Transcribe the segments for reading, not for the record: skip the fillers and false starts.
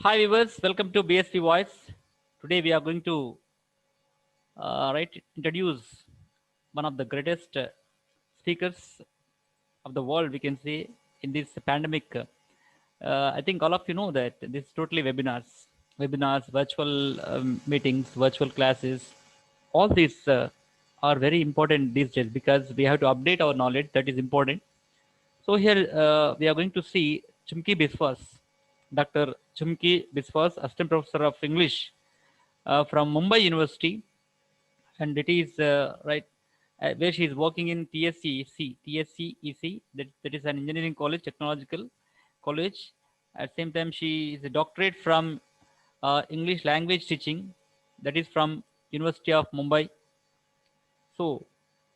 Hi viewers, welcome to BSP Voice. Today we are going to introduce one of the greatest speakers of the world, we can say, in this pandemic. I think all of you know that this is totally webinars, virtual meetings, virtual classes. All these are very important these days because we have to update our knowledge. That is important. So here we are going to see Chumki Biswas, Dr. Chumki Biswas, Assistant Professor of English from Mumbai University, and it is where she is working in TSCEC, that is an engineering college, technological college. At the same time, she is a doctorate from English language teaching, that is from University of Mumbai. So,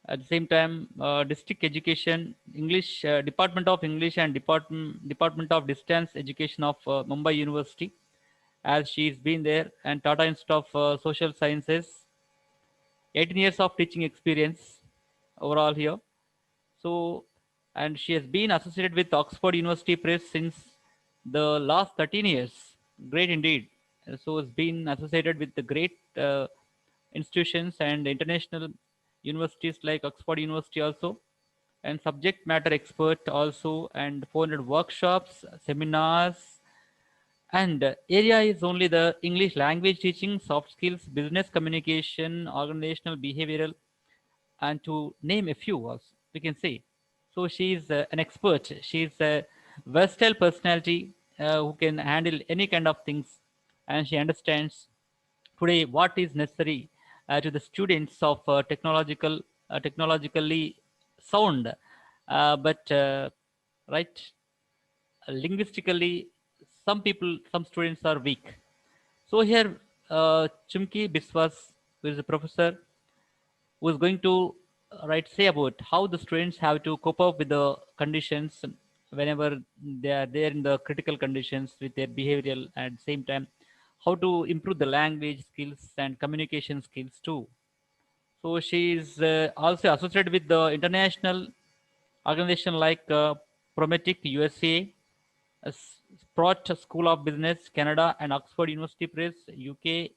at the same time, district education, English Department of English and Department of Distance Education of Mumbai University, as she's been there, and Tata Institute of Social Sciences. 18 years of teaching experience overall here. So, and she has been associated with Oxford University Press since the last 13 years. Great indeed. So, has been associated with the great institutions and international universities like Oxford University also, and subject matter expert also, and 400 workshops, seminars, and area is only the English language teaching, soft skills, business communication, organizational behavioral, and to name a few, also, we can say. So she is an expert. She is a versatile personality who can handle any kind of things, and she understands today what is necessary to the students of technologically sound, but right linguistically, some students are weak. So here, Chumki Biswas, who is a professor, who is going to say about how the students have to cope up with the conditions whenever they are there in the critical conditions with their behavioral, and same time how to improve the language skills and communication skills too. So she is also associated with the international organization like Prometic USA, Sprott School of Business Canada, and Oxford University Press UK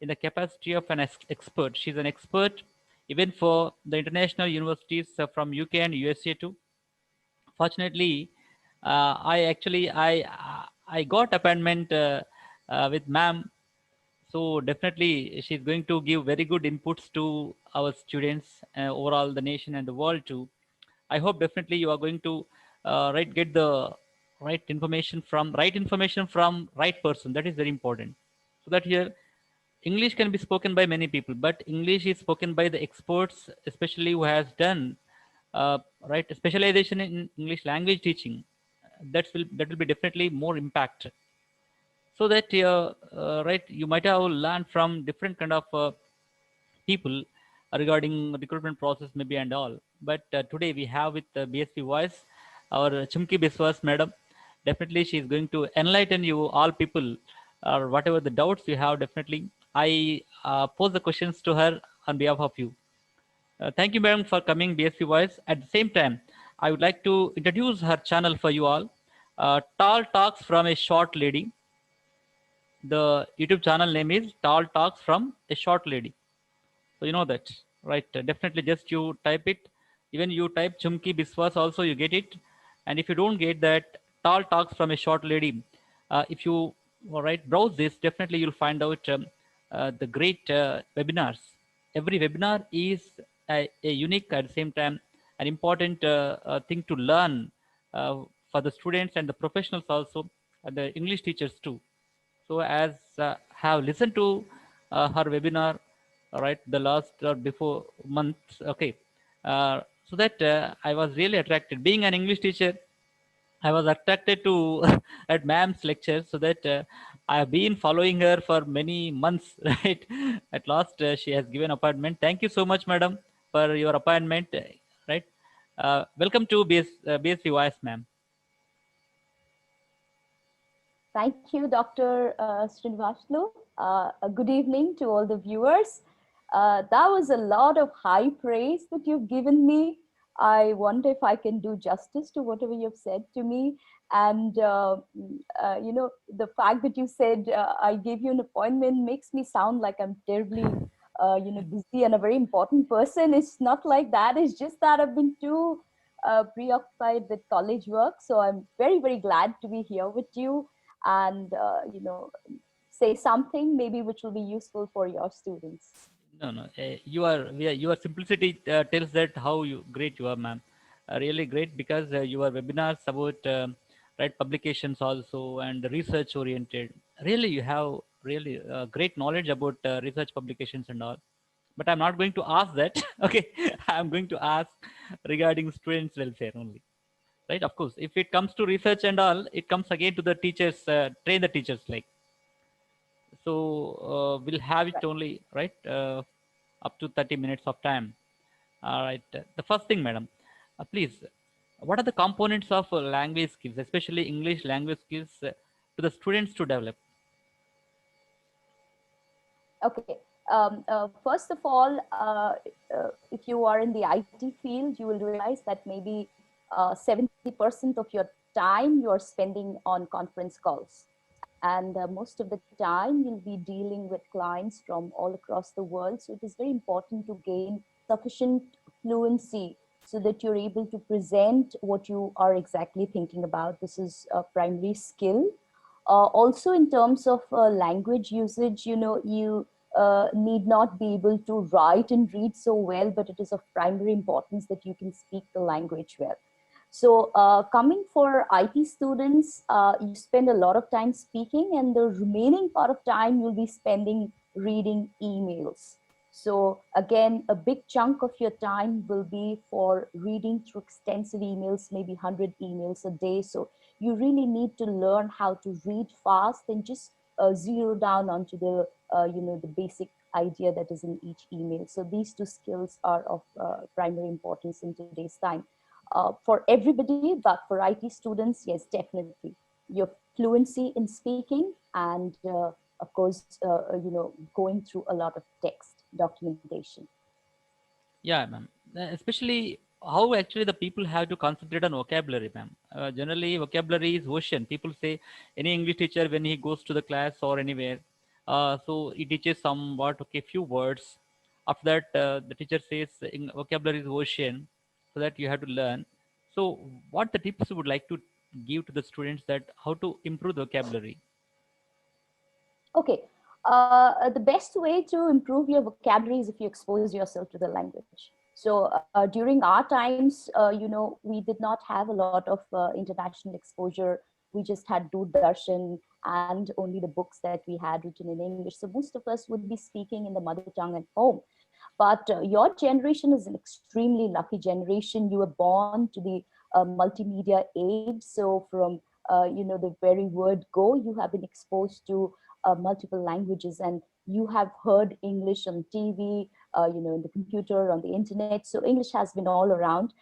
in the capacity of an expert. She's an expert even for the international universities from UK and USA too. Fortunately, I got appointment with ma'am, so definitely she's going to give very good inputs to our students, overall the nation and the world too. I hope definitely you are going to get the right information from right person. That is very important. So that here English can be spoken by many people, but English is spoken by the experts, especially who has done specialization in English language teaching. That will be definitely more impact. So that you might have learned from different kind of people regarding recruitment process maybe and all. But today we have with BSP Voice our Chumki Biswas madam. Definitely she is going to enlighten you all people, or whatever the doubts you have. Definitely I pose the questions to her on behalf of you. Thank you, madam, for coming BSP Voice. At the same time, I would like to introduce her channel for you all. Tall Talks from a Short Lady. The YouTube channel name is Tall Talks from a Short Lady. So you know that, right? Definitely, just you type it. Even you type Chumki Biswas, also you get it. And if you don't get that, Tall Talks from a Short Lady. If you browse this, definitely you'll find out the great webinars. Every webinar is a unique, at the same time an important thing to learn for the students and the professionals also, and the English teachers too. So as have listened to her webinar, the last or before month, okay. So that I was really attracted. Being an English teacher, I was attracted to at ma'am's lecture, so that I have been following her for many months. Right. At last, she has given appointment. Thank you so much, madam, for your appointment. Right. Welcome to BSP Voice, ma'am. Thank you, Dr. Srinivaslu. A good evening to all the viewers. That was a lot of high praise that you've given me. I wonder if I can do justice to whatever you've said to me. And, the fact that you said I gave you an appointment makes me sound like I'm terribly, busy and a very important person. It's not like that. It's just that I've been too preoccupied with college work. So I'm very, very glad to be here with you and, say something maybe which will be useful for your students. No, no. Your simplicity tells that how great you are, ma'am. Really great because your webinars about right publications also and research oriented. Really, you have really great knowledge about research publications and all. But I'm not going to ask that. Okay, I'm going to ask regarding students' welfare only. Right? Of course, if it comes to research and all, it comes again to the teachers. Train the teachers like so we'll have it Right. only right up to 30 minutes of time. All right. The first thing, madam, please, what are the components of language skills, especially English language skills, to the students to develop? Okay. First of all, if you are in the IT field, you will realize that maybe 70% of your time you are spending on conference calls. And most of the time you'll be dealing with clients from all across the world. So it is very important to gain sufficient fluency so that you're able to present what you are exactly thinking about. This is a primary skill. Also, in terms of language usage, you need not be able to write and read so well, but it is of primary importance that you can speak the language well. So coming for IT students, you spend a lot of time speaking and the remaining part of time you'll be spending reading emails. So again, a big chunk of your time will be for reading through extensive emails, maybe 100 emails a day. So you really need to learn how to read fast and just zero down onto the basic idea that is in each email. So these two skills are of primary importance in today's time for everybody, but for IT students, yes, definitely. Your fluency in speaking and, of course, going through a lot of text documentation. Yeah, ma'am. Especially how actually the people have to concentrate on vocabulary, ma'am. Generally, vocabulary is ocean. People say any English teacher when he goes to the class or anywhere, so he teaches somewhat okay few words. After that, the teacher says vocabulary is ocean, so that you have to learn. So, what the tips you would like to give to the students that how to improve the vocabulary? Okay. The best way to improve your vocabulary is if you expose yourself to the language. So during our times, we did not have a lot of international exposure. We just had Doordarshan and only the books that we had written in English. So most of us would be speaking in the mother tongue at home. But your generation is an extremely lucky generation. You were born to the multimedia age. So from the very word go, you have been exposed to multiple languages, and you have heard English on TV, in the computer, on the internet. So English has been all around.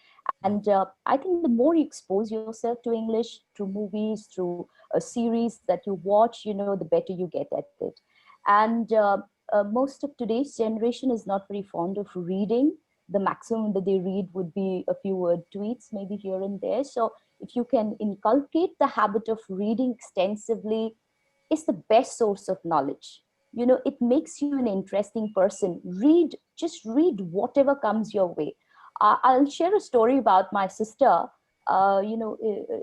And I think the more you expose yourself to English through movies, through a series that you watch, the better you get at it. And most of today's generation is not very fond of reading. The maximum that they read would be a few word tweets, maybe here and there. So if you can inculcate the habit of reading extensively, it's the best source of knowledge. It makes you an interesting person. Just read whatever comes your way. I'll share a story about my sister. When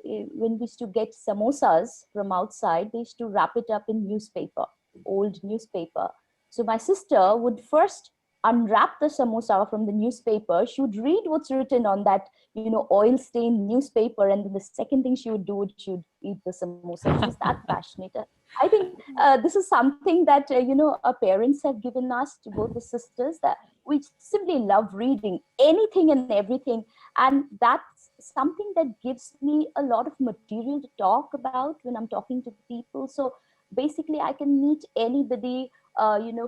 we used to get samosas from outside, they used to wrap it up in newspaper, old newspaper. So my sister would first unwrap the samosa from the newspaper. She would read what's written on that, oil stained newspaper. And then the second thing she would do is she would eat the samosa. She's that passionate. I think this is something that, our parents have given us to both the sisters, that we simply love reading anything and everything. And that's something that gives me a lot of material to talk about when I'm talking to people. So basically, I can meet anybody,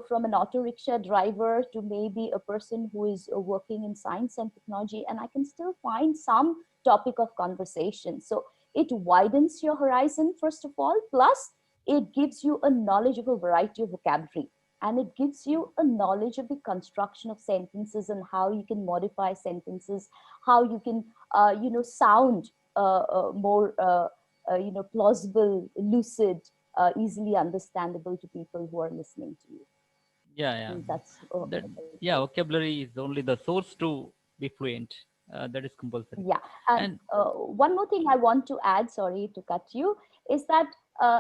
from an auto rickshaw driver to maybe a person who is working in science and technology, and I can still find some topic of conversation. So it widens your horizon, first of all, plus it gives you a knowledge of a variety of vocabulary. and it gives you a knowledge of the construction of sentences and how you can modify sentences, how you can sound more plausible, lucid, easily understandable to people who are listening to you. Yeah, I yeah. think that's That, yeah, very. vocabulary is only the source to be fluent. That is compulsory. Yeah, and And one more thing I want to add, sorry to cut you, is that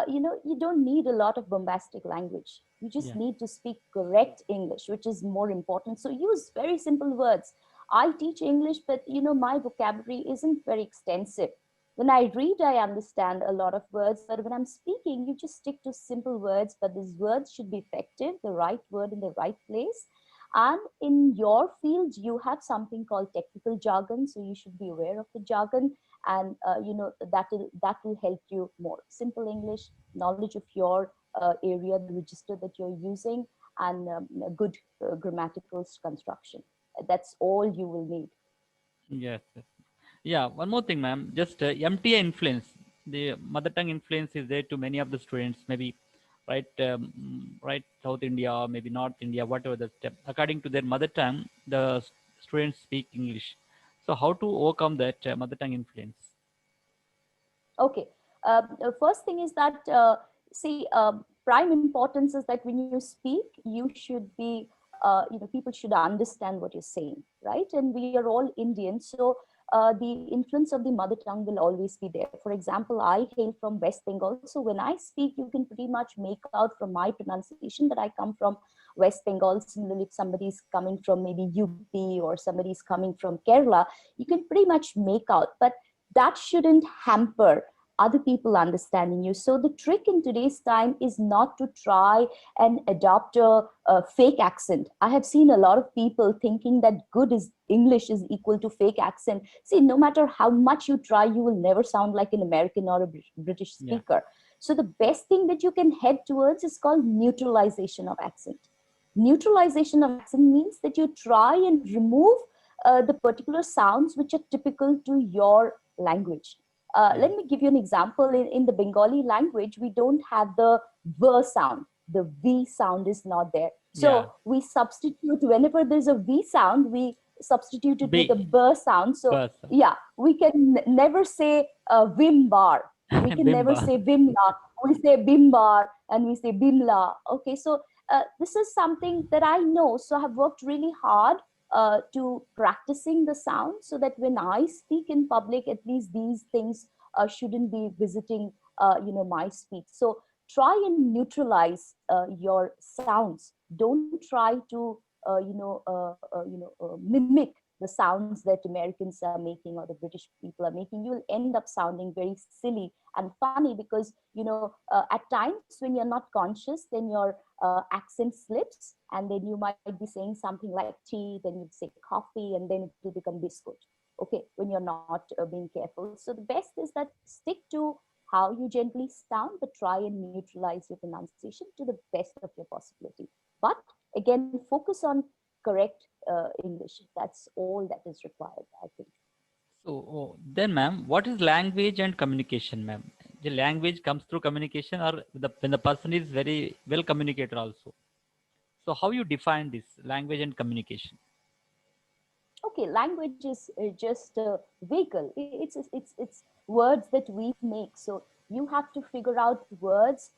you don't need a lot of bombastic language. You just yeah, need to speak correct English, which is more important. So use very simple words. I teach English, but my vocabulary isn't very extensive. When I read, I understand a lot of words, but when I'm speaking, you just stick to simple words. But these words should be effective, the right word in the right place. And in your field, you have something called technical jargon, so you should be aware of the jargon, and that will help you more. Simple English, knowledge of your area, the register that you're using, and a good grammatical construction. That's all you will need. yes, yes. Yeah, one more thing, ma'am. Just MTA influence. The mother tongue influence is there to many of the students, maybe right South India or maybe North India, whatever the step. According to their mother tongue, the students speak English. So how to overcome that mother tongue influence? Okay. The first thing is that, see, prime importance is that when you speak, you should be, people should understand what you're saying, right? And we are all Indians, so the influence of the mother tongue will always be there. For example, I hail from West Bengal, so when I speak, you can pretty much make out from my pronunciation that I come from West Bengal. Similarly, if somebody's coming from maybe UP or somebody's coming from Kerala, you can pretty much make out. But that shouldn't hamper other people understanding you. So the trick in today's time is not to try and adopt a fake accent. I have seen a lot of people thinking that good is English is equal to fake accent. See, no matter how much you try, you will never sound like an American or a British Yeah, speaker. So the best thing that you can head towards is called neutralization of accent. Neutralization of accent means that you try and remove the particular sounds which are typical to your language. yeah, Let me give you an example. In the Bengali language, we don't have the V sound. The V sound is not there. yeah. So we substitute, whenever there's a V sound, we substitute it with a B, B sound. So bus, yeah, we can never say Vim bar. We can never bimba. say Vimla. We say Bimbar and we say Bimla. Okay, so this is something that I know. So I have worked really hard to practicing the sound so that when I speak in public, at least these things shouldn't be visiting, my speech. So try and neutralize your sounds. Don't try to, mimic the sounds that Americans are making or the British people are making. You will end up sounding very silly and funny because, at times when you're not conscious, then your accent slips, and then you might be saying something like tea, then you'd say coffee, and then it will become biscuit. Okay, when you're not being careful. So the best is that stick to how you gently sound, but try and neutralize your pronunciation to the best of your possibility. But again, focus on correct English. That's all that is required, I think. So then, ma'am, what is language and communication, ma'am? The language comes through communication, or when the person is very well communicator also. So how you define this language and communication? Okay, language is just a vehicle. It's words that we make. So you have to figure out words,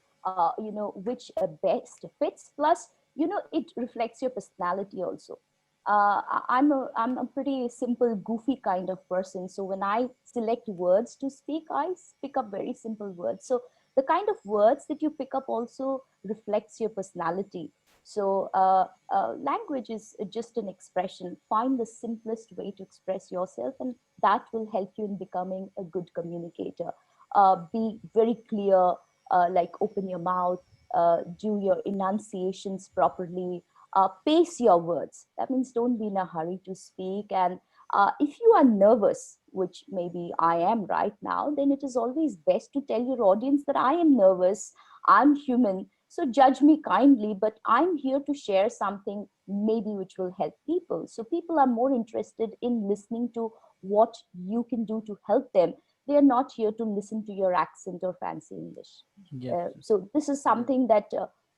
which best fits. Plus, it reflects your personality also. I'm a pretty simple, goofy kind of person. So when I select words to speak, I pick up very simple words. So the kind of words that you pick up also reflects your personality. So language is just an expression. Find the simplest way to express yourself, and that will help you in becoming a good communicator. Be very clear, like open your mouth, do your enunciations properly, pace your words. That means don't be in a hurry to speak. And if you are nervous, which maybe I am right now, then it is always best to tell your audience that I am nervous, I'm human, so judge me kindly, but I'm here to share something maybe which will help people. So people are more interested in listening to what you can do to help them. They are not here to listen to your accent or fancy English. Yes. So this is something that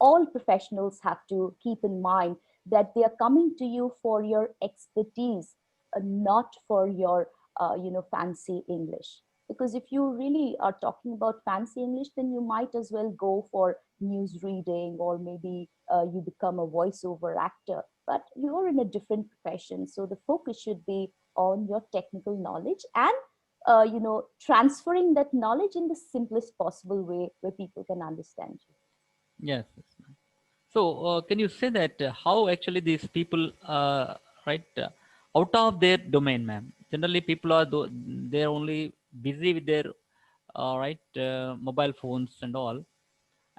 all professionals have to keep in mind that they are coming to you for your expertise, not for your fancy English. Because if you really are talking about fancy English, then you might as well go for news reading, or maybe you become a voiceover actor. But you're in a different profession, so the focus should be on your technical knowledge, and transferring that knowledge in the simplest possible way where people can understand you. Yes. Yes, ma'am. So, can you say that how actually these people, right, out of their domain, ma'am? Generally, people are they're only busy with their, right, mobile phones and all.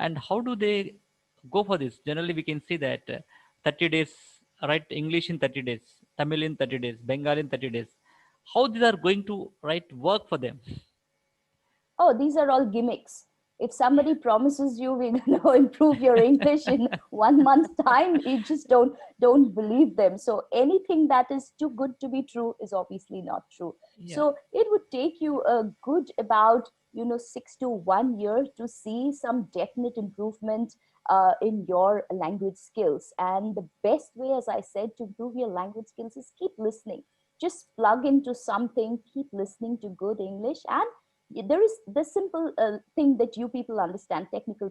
And how do they go for this? Generally, we can see that 30 days, right, English in 30 days, Tamil in 30 days, Bengali in 30 days. How these are going to, right, work for them? Oh, these are all gimmicks. If somebody promises you we're going to improve your English in 1 month's time, you just don't believe them. So anything that is too good to be true is obviously not true. Yeah. So it would take you a good about 6 to 1 year to see some definite improvement in your language skills. And the best way, as I said, to improve your language skills is keep listening. Just plug into something, keep listening to good English, and there is the simple thing that you people understand, technical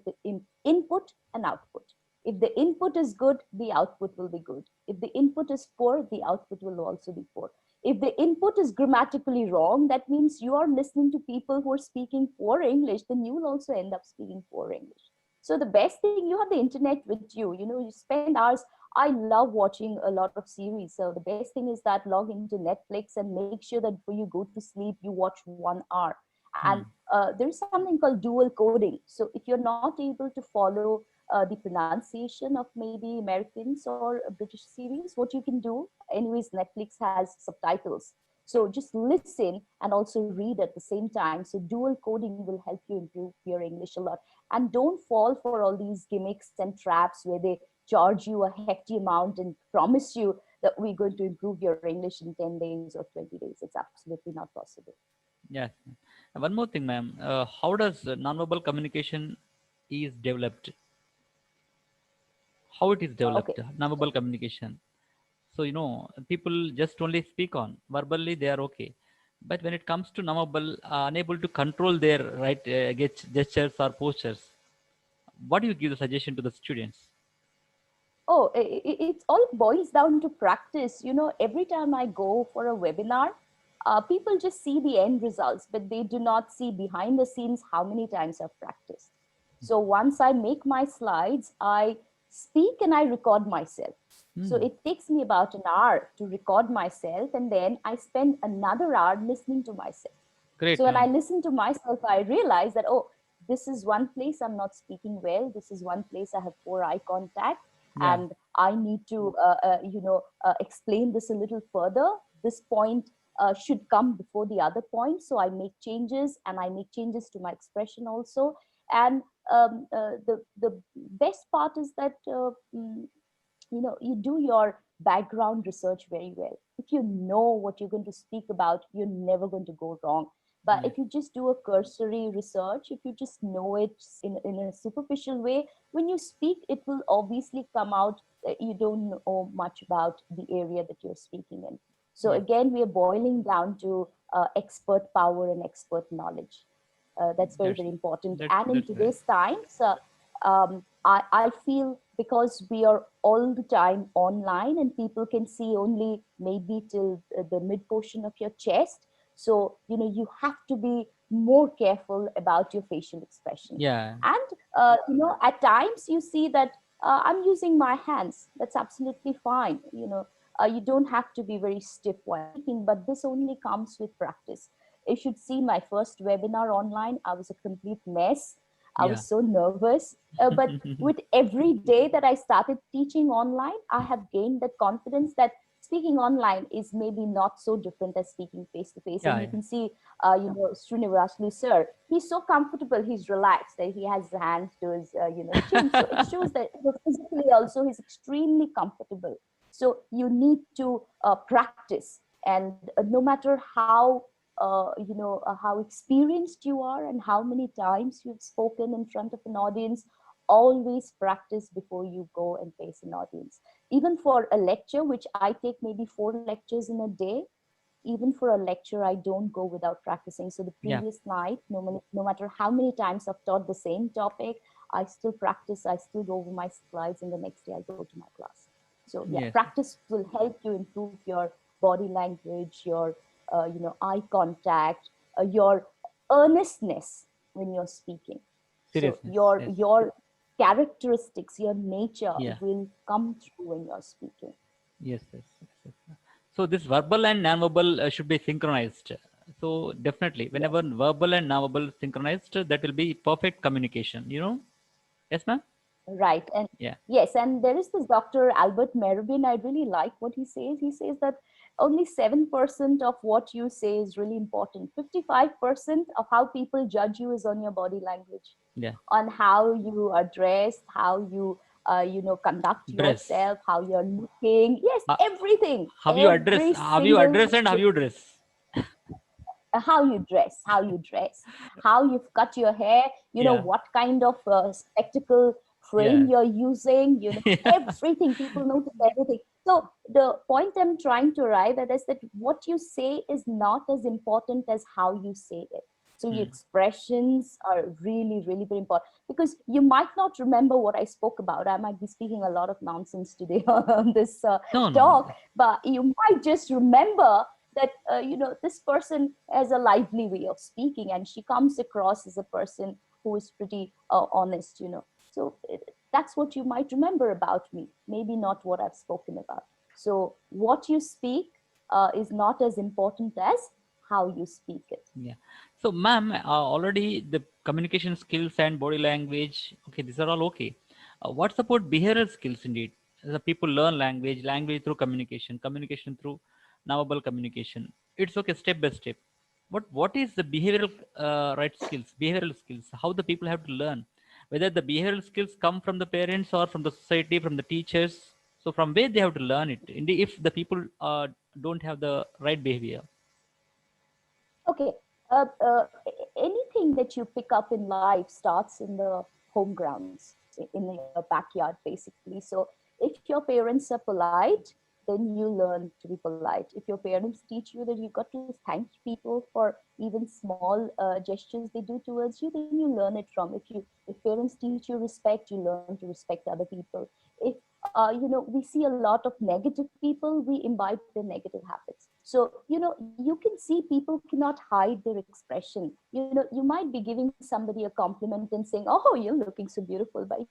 input and output. If the input is good, the output will be good. If the input is poor, the output will also be poor. If the input is grammatically wrong, that means you are listening to people who are speaking poor English, then you will also end up speaking poor English. So the best thing, you have the internet with you, you spend hours. I love watching a lot of series. So the best thing is that log into Netflix and make sure that before you go to sleep, you watch 1 hour. And Hmm. there is something called dual coding. So if you're not able to follow the pronunciation of maybe Americans or a British series, what you can do, anyways, Netflix has subtitles. So just listen and also read at the same time. So dual coding will help you improve your English a lot. And don't fall for all these gimmicks and traps where they charge you a hefty amount and promise you that we're going to improve your English in 10 days or 20 days. It's absolutely not possible. Yes. Ma'am. And one more thing, ma'am. How does nonverbal communication is developed? How it is Okay. developed? Nonverbal communication. So people just only speak on verbally, they are okay, but when it comes to nonverbal, unable to control their right gestures or postures. What do you give the suggestion to the students? Oh, it all boils down to practice. Every time I go for a webinar, people just see the end results, but they do not see behind the scenes how many times I've practiced. So once I make my slides, I speak and I record myself. So Hmm. it takes me about an hour to record myself, and then I spend another hour listening to myself. So Great, when I ma'am. listen to myself, I realize that, oh, this is one place I'm not speaking well. This is one place I have poor eye contact, Yeah. and I need to, explain this a little further. This point should come before the other point. So I make changes, and I make changes to my expression also. And the best part is that you do your background research very well. If you know what you're going to speak about, you're never going to go wrong. But Yes. if you just do a cursory research, if you just know it in a superficial way, when you speak, it will obviously come out that you don't know much about the area that you're speaking in. So Yes. again, we are boiling down to expert power and expert knowledge. That's very, That's very important. that's And in that's right. today's times, I feel because we are all the time online and people can see only maybe till the mid portion of your chest. So, you have to be more careful about your facial expression. Yeah. And, at times you see that I'm using my hands. That's absolutely fine. You don't have to be very stiff while speaking, but this only comes with practice. You should see my first webinar online. I was a complete mess. I Yeah. was so nervous. But with every day that I started teaching online, I have gained that confidence that speaking online is maybe not so different as speaking face to face. Yeah. And you Yeah. can see, Srinivaslu sir, he's so comfortable, he's relaxed, that he has his hands to his, chin. So it shows that physically also he's extremely comfortable. So you need to practice, and no matter how experienced you are and how many times you've spoken in front of an audience, always practice before you go and face an audience. Even for a lecture, which I take maybe 4 lectures in a day, even for a lecture, I don't go without practicing. So the Yeah. previous night, no matter how many times I've taught the same topic, I still practice, I still go over my slides, and the next day I go to my class. So yeah, Yes. practice will help you improve your body language, your eye contact, your earnestness when you're speaking. So Seriousness. your Yes. your characteristics, your nature Yeah. will come through when you're speaking. Yes. Yes. Yes. Yes. So this verbal and non-verbal should be synchronized. So definitely, Yes. whenever verbal and non-verbal synchronized, that will be perfect communication. Yes, ma'am. Right. And Yeah. yes, and there is this Dr. Albert Mervyn. I really like what he says. He says that only 7% of what you say is really important. 55% of how people judge you is on your body language, Yeah. on how you are dressed, how you conduct Dress. yourself, how you're looking. Yes, Uh, everything, how you address? every How you single address and how you dress? how you dress, how you've cut your hair, Yeah. what kind of spectacle frame Yes. you're using, Yeah. everything. People notice everything. So the point I'm trying to arrive at is that what you say is not as important as how you say it. So your Hmm. expressions are really, really very important, because you might not remember what I spoke about. I might be speaking a lot of nonsense today on this No. No. No. talk, but you might just remember that this person has a lively way of speaking, and she comes across as a person who is pretty honest. So that's what you might remember about me, maybe not what I've spoken about. So what you speak is not as important as how you speak it. Yeah. So, ma'am, already the communication skills and body language, okay, these are all okay. What's about behavioral skills indeed? The people learn language through communication, communication through nonverbal communication. It's okay, step by step. What is the behavioral right skills, behavioral skills? How the people have to learn? Whether the behavioral skills come from the parents or from the society, from the teachers. So, from where they have to learn it? Indeed, if the people don't have the right behavior. Okay. Anything that you pick up in life starts in the home grounds, in your backyard, basically. So if your parents are polite, then you learn to be polite. If your parents teach you that you got to thank people for even small gestures they do towards you, then you learn it from. If parents teach you respect, you learn to respect other people. If we see a lot of negative people, we imbibe their negative habits. So you can see people cannot hide their expression. You might be giving somebody a compliment and saying, oh, you're looking so beautiful, but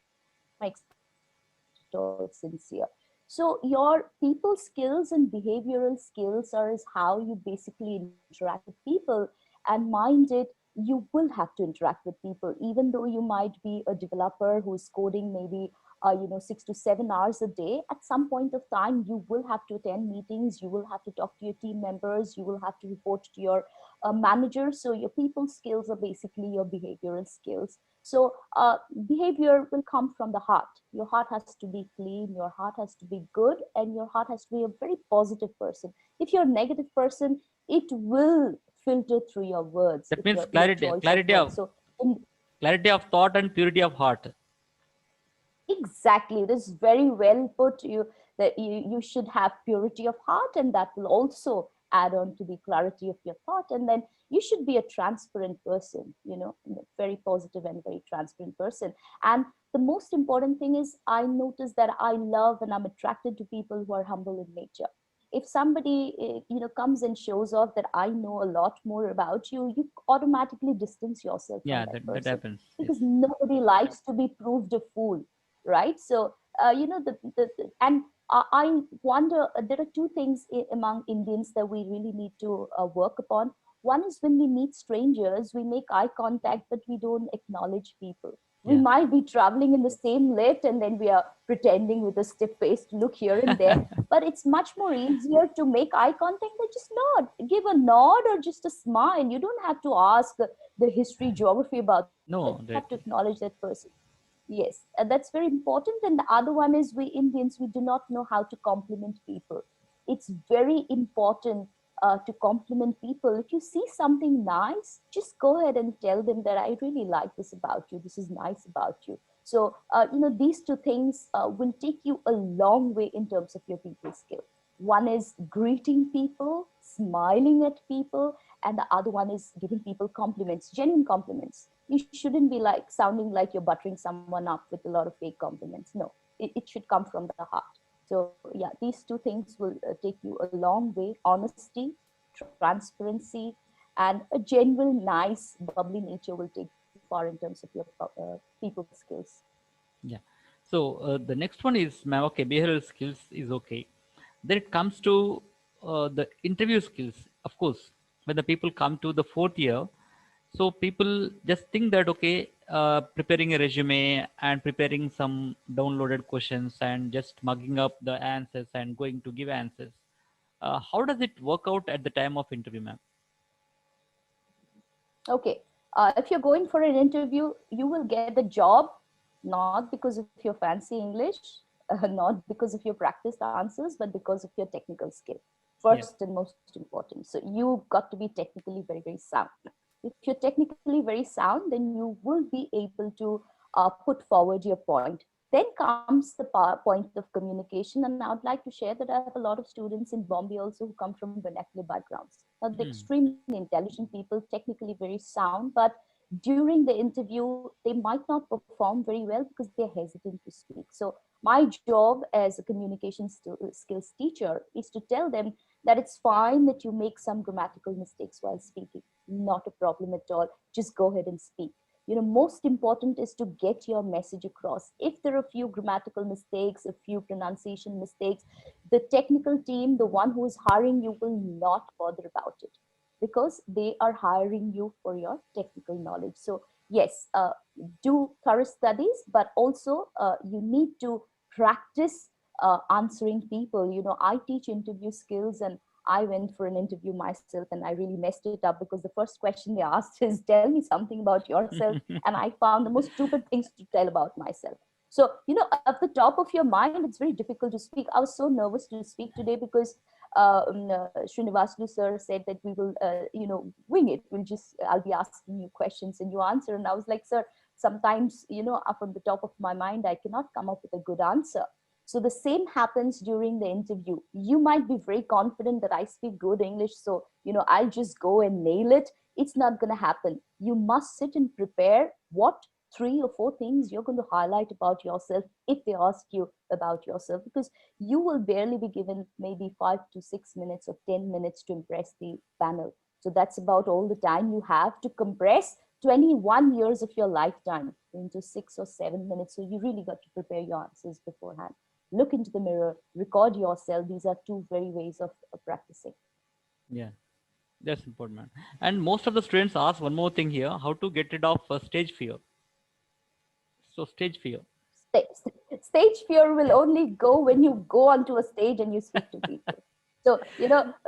all sincere. So your people skills and behavioral skills are is how you basically interact with people. And mind it, you will have to interact with people, even though you might be a developer who's coding maybe 6 to 7 hours a day. At some point of time, you will have to attend meetings, you will have to talk to your team members, you will have to report to your manager. So your people skills are basically your behavioral skills. So behavior will come from the heart. Your heart has to be clean, your heart has to be good, and your heart has to be a very positive person. If you're a negative person, it will filter through your words, That if means your clarity, choice of words. So in, clarity of thought and purity of heart. exactly, it is very well put. You should have purity of heart, and that will also add on to the clarity of your thought. And then you should be a transparent person, a very positive and very transparent person. And the most important thing is, I notice that I love and I'm attracted to people who are humble in nature. If somebody comes and shows off that I know a lot more about you, you automatically distance yourself from Yeah, that that person, happens. Yes. because nobody likes to be proved a fool, right? So and I wonder, there are two things among Indians that we really need to work upon. One is, when we meet strangers, we make eye contact, but we don't acknowledge people. We Yeah. might be traveling in the same lift, and then we are pretending with a stiff face to look here and there. But it's much more easier to make eye contact and just nod, give a nod or just a smile. You don't have to ask the history, geography about that. You No, have to directly. acknowledge that person. Yes, that's very important. And the other one is, we Indians, we do not know how to compliment people. It's very important to compliment people. If you see something nice, just go ahead and tell them that I really like this about you. This is nice about you. So, these two things will take you a long way in terms of your people skill. One is greeting people, smiling at people, and the other one is giving people compliments, genuine compliments. You shouldn't be like sounding like you're buttering someone up with a lot of fake compliments. No, it should come from the heart. So yeah, these two things will take you a long way. Honesty, transparency, and a genuine, nice, bubbly nature will take you far in terms of your people skills. Yeah. So the next one is, ma'am, okay, behavioral skills is okay. Then it comes to the interview skills. Of course, when the people come to the fourth year, so people just think that okay, preparing a resume and preparing some downloaded questions and just mugging up the answers and going to give answers. How does it work out at the time of interview, ma'am? Okay. If you're going for an interview, you will get the job not because of your fancy English, not because of your practiced answers, but because of your technical skill. Yeah. First and most important. So you got to be technically very, very sound. If you're technically very sound, then you will be able to put forward your point. Then comes the point of communication. And I would like to share that I have a lot of students in Bombay also who come from vernacular backgrounds. Now, they're Hmm. extremely intelligent people, technically very sound, but during the interview, they might not perform very well because they're hesitant to speak. So, my job as a communication skills teacher is to tell them that it's fine that you make some grammatical mistakes while speaking. Not a problem at all. Just go ahead and speak. Most important is to get your message across. If there are a few grammatical mistakes, a few pronunciation mistakes, the technical team, the one who is hiring you, will not bother about it because they are hiring you for your technical knowledge. So yes, do thorough studies, but also you need to practice answering people. I teach interview skills, and I went for an interview myself and I really messed it up because the first question they asked is, tell me something about yourself. And I found the most stupid things to tell about myself. So, at the top of your mind, it's very difficult to speak. I was so nervous to speak today because Srinivaslu sir said that we will, wing it. I'll be asking you questions and you answer. And I was like, sir, sometimes, from the top of my mind, I cannot come up with a good answer. So the same happens during the interview. You might be very confident that I speak good English, so I'll just go and nail it. It's not going to happen. You must sit and prepare what three or four things you're going to highlight about yourself if they ask you about yourself, because you will barely be given maybe 5 to 6 minutes or 10 minutes to impress the panel. So that's about all the time you have to compress 21 years of your lifetime into 6 or 7 minutes. So you really got to prepare your answers beforehand. Look into the mirror, record yourself. These are two very ways of practicing. Yeah. That's important, man. And most of the students ask one more thing here: how to get rid of stage fear. So stage fear. Stage fear will only go when you go onto a stage and you speak to people. So,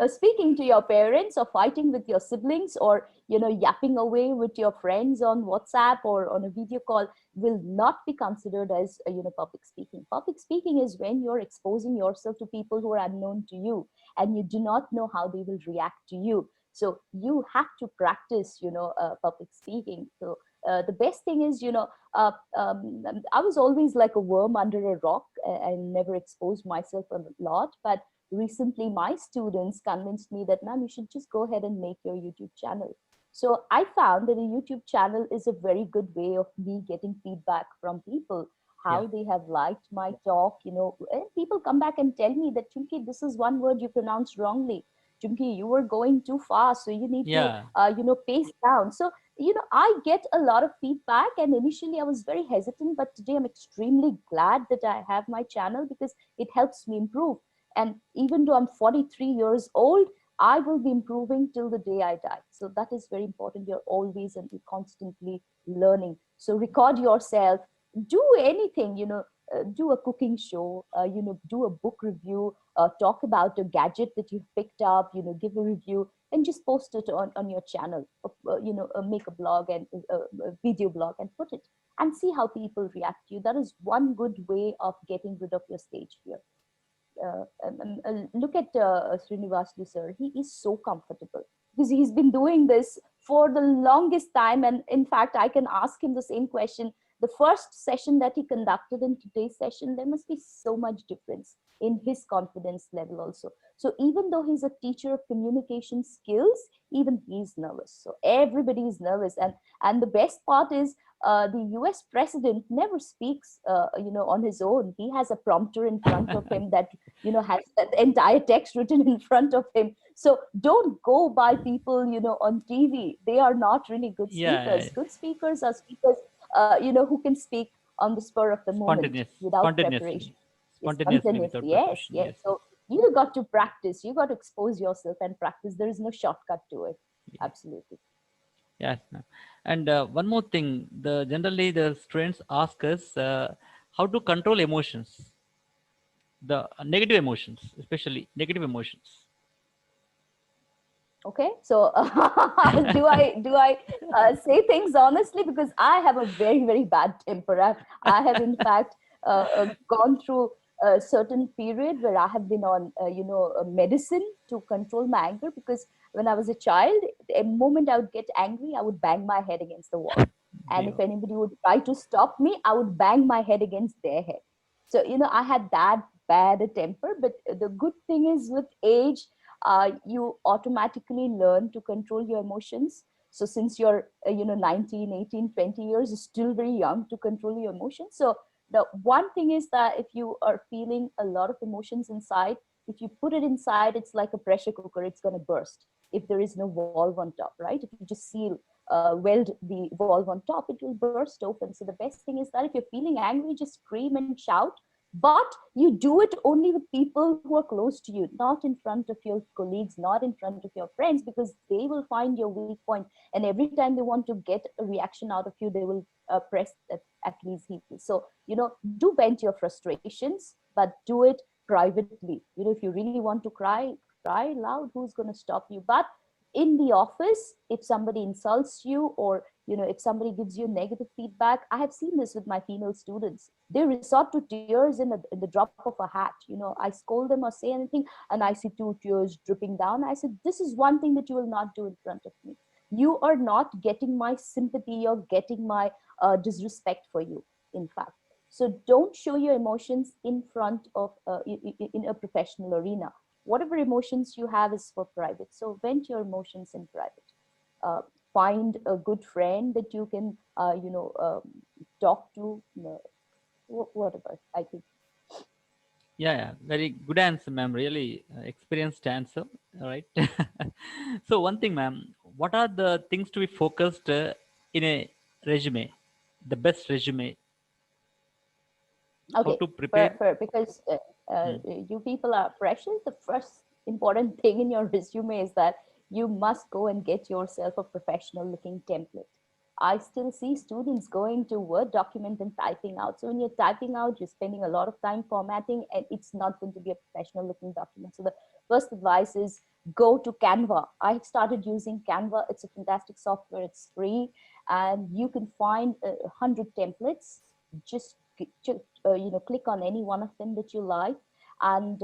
speaking to your parents or fighting with your siblings or, yapping away with your friends on WhatsApp or on a video call will not be considered as, public speaking. Public speaking is when you're exposing yourself to people who are unknown to you and you do not know how they will react to you. So you have to practice, public speaking. So the best thing is, I was always like a worm under a rock. I never exposed myself a lot, but recently my students convinced me that, ma'am, you should just go ahead and make your YouTube channel. So I found that a YouTube channel is a very good way of me getting feedback from people, Yeah. how they have liked my talk. And people come back and tell me that, Chunki, this is one word you pronounced wrongly. Chunki, you were going too fast, so you need to, Yeah. pace down. So I get a lot of feedback, and initially I was very hesitant, but today I'm extremely glad that I have my channel because it helps me improve. And even though I'm 43 years old, I will be improving till the day I die. So that is very important. You're always and constantly learning. So record yourself, do anything, do a cooking show, do a book review, talk about a gadget that you've picked up, give a review and just post it on your channel, make a blog and a video blog and put it and see how people react to you. That is one good way of getting rid of your stage fear. look at Srinivaslu sir. He is so comfortable because he's been doing this for the longest time. And in fact, I can ask him the same question. The first session that he conducted in today's session, there must be so much difference in his confidence level also. So even though he's a teacher of communication skills, even he's nervous. So everybody is nervous. And the best part is the US president never speaks, on his own. He has a prompter in front of him that, has that entire text written in front of him. So don't go by people, on TV. They are not really good Yeah, speakers. Good speakers are speakers, who can speak on the spur of the moment without preparation. spontaneously, Yes, spontaneously spontaneously. without Yes, preparation. yes. Yes, yes, So you got to practice. You got to expose yourself and practice. There is no shortcut to it. yes, Absolutely. yes, ma'am. And one more thing, the students ask us how to control emotions, the negative emotions, especially negative emotions. Okay, so do I say things honestly, because I have a very bad temper. I have in fact gone through a certain period where I have been on medicine to control my anger, because when I was a child, the moment I would get angry, I would bang my head against the wall, and if Dear. anybody would try to stop me, I would bang my head against their head. So I had that bad a temper. But the good thing is, with age, you automatically learn to control your emotions. So since you're 19, 18, 20 years, you're still very young to control your emotions. So the one thing is that if you are feeling a lot of emotions inside, if you put it inside, it's like a pressure cooker, it's going to burst if there is no valve on top, right? If you just weld the valve on top, it will burst open. So the best thing is that if you're feeling angry, just scream and shout, but you do it only with people who are close to you, not in front of your colleagues, not in front of your friends, because they will find your weak point, and every time they want to get a reaction out of you, they will press that Achilles heel. So do vent your frustrations, but do it privately. If you really want to cry loud. Who's going to stop you? But in the office, if somebody insults you, or if somebody gives you negative feedback, I have seen this with my female students. They resort to tears in the drop of a hat. I scold them or say anything, and I see two tears dripping down. I said, this is one thing that you will not do in front of me. You are not getting my sympathy, you're getting my disrespect for you, in fact. So don't show your emotions in front of in a professional arena. Whatever emotions you have is for private, so vent your emotions in private. uh, find a good friend that you can talk to, whatever, I think. Yeah, yeah, very good answer, ma'am. Really experienced answer. All right. So one thing, ma'am, what are the things to be focused in a resume? The best resume. How Okay, to prepare? because Hmm. you people are precious. The first important thing in your resume is that you must go and get yourself a professional looking template. I still see students going to Word document and typing out. So when you're typing out, you're spending a lot of time formatting, and it's not going to be a professional looking document. So the first advice is go to Canva. I have started using Canva. It's a fantastic software. It's free, and you can find 100 templates. Just click on any one of them that you like, and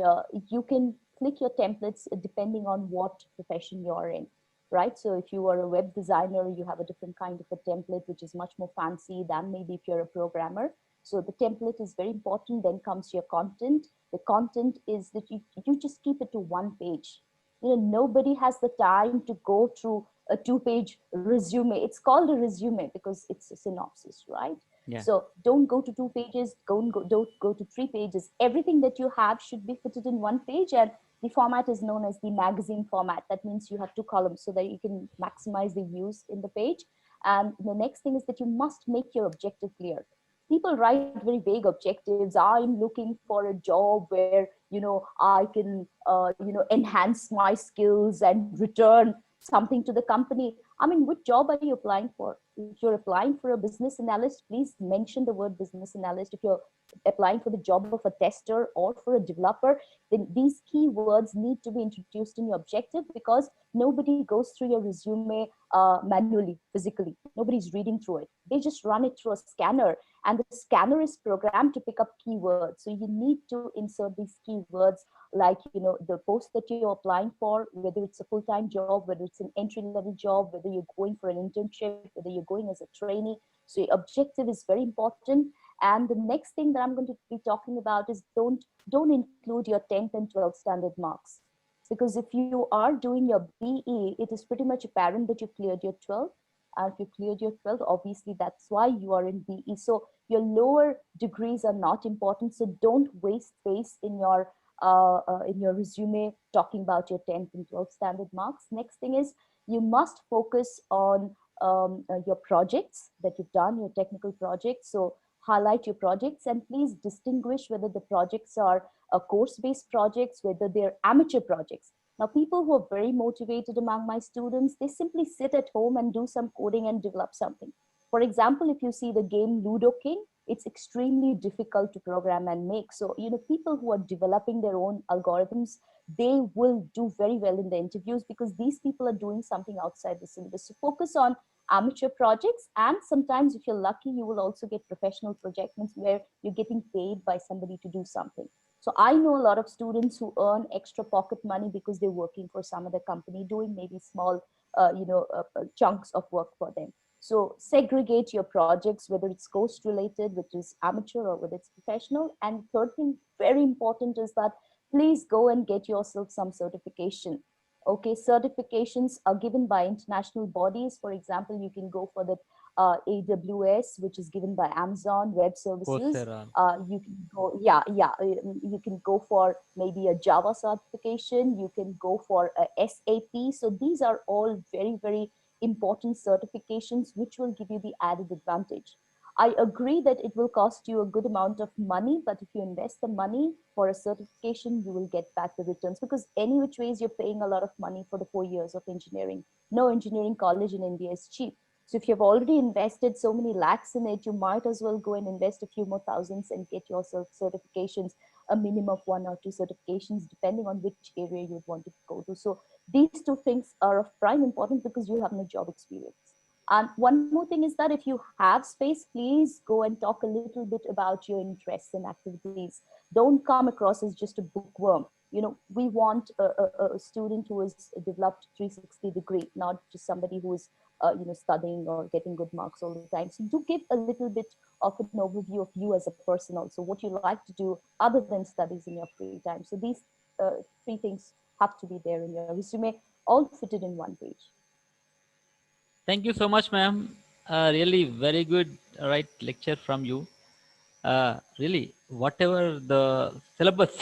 you can click your templates depending on what profession you're in, right? So if you are a web designer, you have a different kind of a template which is much more fancy than maybe if you're a programmer. So the template is very important. Then comes your content. The content is that you just keep it to one page. Nobody has the time to go through a two-page resume. It's called a resume because it's a synopsis, right? Yeah. So don't go to 2 pages, don't go to 3 pages. Everything that you have should be fitted in one page, and the format is known as the magazine format. That means you have two columns so that you can maximize the views in the page. And the next thing is that you must make your objective clear. People write very vague objectives. I'm looking for a job where I can enhance my skills and return something to the company. I mean, which job are you applying for? If you're applying for a business analyst, please mention the word business analyst. If you're applying for the job of a tester or for a developer, then these keywords need to be introduced in your objective, because nobody goes through your resume manually, physically. Nobody's reading through it. They just run it through a scanner, and the scanner is programmed to pick up keywords. So you need to insert these keywords, like, the post that you're applying for, whether it's a full-time job, whether it's an entry-level job, whether you're going for an internship, whether you're going as a trainee. So your objective is very important. And the next thing that I'm going to be talking about is, don't include your 10th and 12th standard marks, because if you are doing your BE, it is pretty much apparent that you cleared your 12th. If you cleared your 12th, obviously that's why you are in BE. So your lower degrees are not important. So don't waste space in your resume talking about your 10th and 12th standard marks. Next thing is, you must focus on your projects that you've done, your technical projects. So highlight your projects, and please distinguish whether the projects are course-based projects, whether they're amateur projects. Now, people who are very motivated among my students, they simply sit at home and do some coding and develop something. For example, if you see the game Ludo King, it's extremely difficult to program and make. So, people who are developing their own algorithms, they will do very well in the interviews, because these people are doing something outside the syllabus. So focus on amateur projects, and sometimes, if you're lucky, you will also get professional projects where you're getting paid by somebody to do something. So I know a lot of students who earn extra pocket money because they're working for some other company, doing maybe small chunks of work for them. So segregate your projects, whether it's course related, which is amateur, or whether it's professional. And third thing, very important, is that please go and get yourself some certification. Okay, certifications are given by international bodies. For example, you can go for the AWS, which is given by Amazon Web Services. Coursera. You can go, you can go for maybe a Java certification. You can go for a SAP. So these are all very, very important certifications, which will give you the added advantage. I agree that it will cost you a good amount of money, but if you invest the money for a certification, you will get back the returns, because any which ways you're paying a lot of money for the 4 years of engineering. No engineering college in India is cheap. So if you've already invested so many lakhs in it, you might as well go and invest a few more thousands and get yourself certifications, a minimum of 1 or 2 certifications, depending on which area you would want to go to. So these two things are of prime importance, because you have no job experience. And one more thing is that if you have space, please go and talk a little bit about your interests and activities. Don't come across as just a bookworm. We want a student who has developed 360 degree, not just somebody who is studying or getting good marks all the time. So do give a little bit of an overview of you as a person, also what you like to do other than studies in your free time. So these three things have to be there in your resume, all fitted in one page. Thank you so much, ma'am. Really very good, right, lecture from you. Really, whatever the syllabus,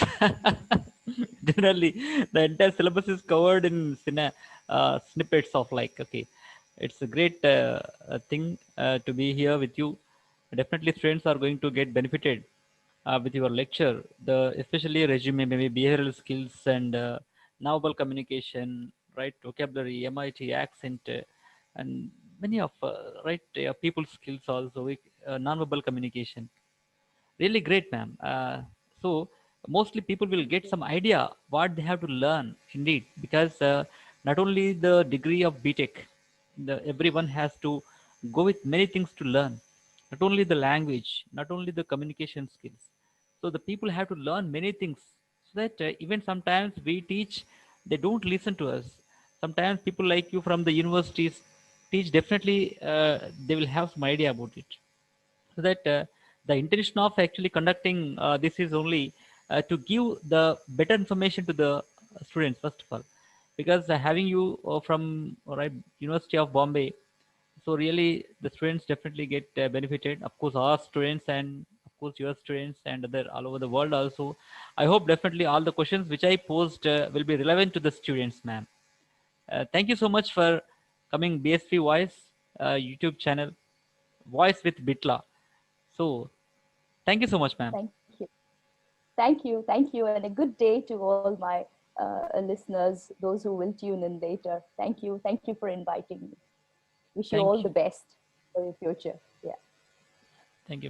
generally, the entire syllabus is covered in snippets of, like, okay, it's a great thing to be here with you. Definitely, students are going to get benefited with your lecture. Especially resume, maybe behavioral skills and novel communication, right, vocabulary, MIT accent, and many of right people skills also, non-verbal communication. Really great, ma'am. So mostly people will get some idea what they have to learn indeed, because not only the degree of BTech, everyone has to go with many things to learn. Not only the language, not only the communication skills. So the people have to learn many things, so that even sometimes we teach, they don't listen to us. Sometimes people like you from the universities teach, definitely they will have some idea about it. So that the intention of actually conducting this is only to give the better information to the students, first of all, because having you from, right, University of Bombay, so really the students definitely get benefited, of course our students, and of course your students, and other all over the world also. I hope definitely all the questions which I posed will be relevant to the students, ma'am. Thank you so much for coming BSP Voice YouTube channel, Voice with Bitla. So thank you so much, ma'am. Thank you. Thank you. Thank you. And a good day to all my listeners, those who will tune in later. Thank you. Thank you for inviting me. Wish you Thank all you. the best for your future. Yeah. Thank you.